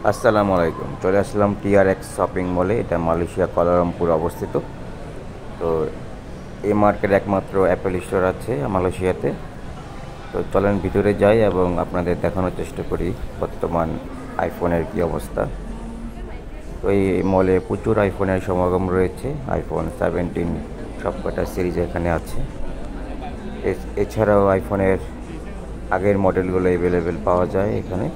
আসসালামু আলাইকুম। চলে আসলাম টিআরএক্স শপিং মলে। এটা মালয়েশিয়া কুয়ালালামপুর অবস্থিত। তো এই মার্কেট একমাত্র অ্যাপেল স্টোর আছে মালয়েশিয়াতে। তো চলেন ভিতরে যাই এবং আপনাদের দেখানোর চেষ্টা করি বর্তমান আইফোনের কি অবস্থা। তো এই মলে প্রচুর আইফোনের সমাগম রয়েছে। আইফোন 17 সবকটা সিরিজ এখানে আছে। এছাড়াও আইফোনের আগের মডেলগুলো অ্যাভেলেবেল পাওয়া যায় এখানে।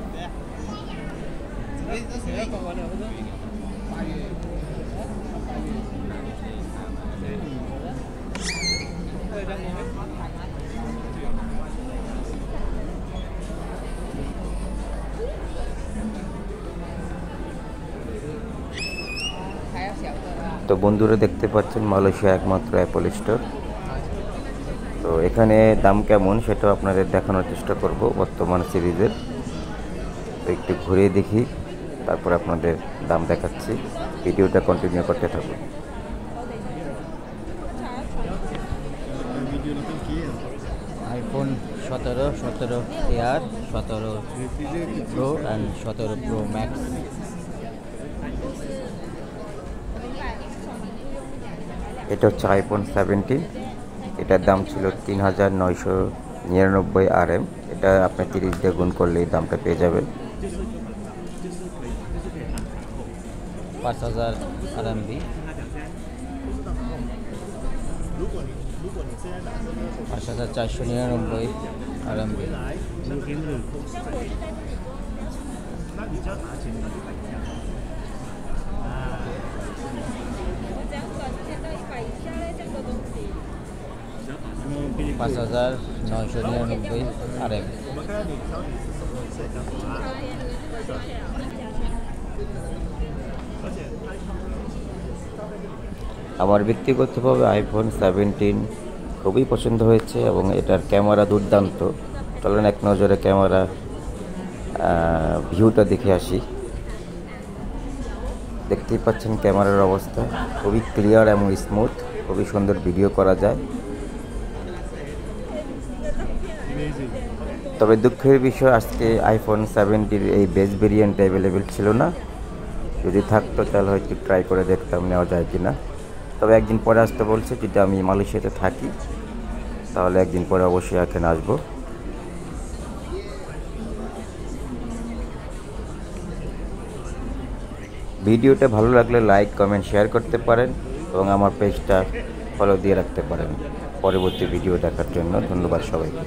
তো বন্ধুরা দেখতে পাচ্ছেন মালয়েশিয়া একমাত্র অ্যাপল স্টোর। তো এখানে দাম কেমন সেটাও আপনাদের দেখানোর চেষ্টা করব বর্তমান সিরিজের। তো একটু ঘুরে দেখি, তারপর আপনাদের দাম দেখাচ্ছি। ভিডিওটা কন্টিনিউ করতে থাকুন। IPhone 17 air, 17 pro and 17 pro max. এটা হচ্ছে আইফোন 17। এটার দাম ছিল 3999 RM। এটা আপনি 30 দিয়ে গুণ করলে এই দামটা পেয়ে যাবেন। 5000 RMB, 5499 RMB। $5999 RM। আমার ব্যক্তিগতভাবে আইফোন 17 খুবই পছন্দ হয়েছে এবং এটার ক্যামেরা দুর্দান্ত। চলেন এক নজরে ক্যামেরা ভিউটা দেখে আসি। দেখতেই পাচ্ছেন ক্যামেরার অবস্থা খুবই ক্লিয়ার এবং স্মুথ, খুবই সুন্দর ভিডিও করা যায়। তবে দুঃখের বিষয় আজকে আইফোন 17 এই বেস ভেরিয়েন্ট অ্যাভেলেবেল ছিল না। যদি থাকতো তাহলে হয়তো ট্রাই করে দেখতাম নেওয়া যায় কি না। তবে একদিন পরে আসতে বলছে, যদি আমি মালয়েশিয়াতে থাকি তাহলে একদিন পরে অবশ্যই এখানে আসবো। ভিডিওটা ভালো লাগলে লাইক, কমেন্ট, শেয়ার করতে পারেন এবং আমার পেজটা ফলো দিয়ে রাখতে পারেন পরবর্তী ভিডিও দেখার জন্য। ধন্যবাদ সবাইকে।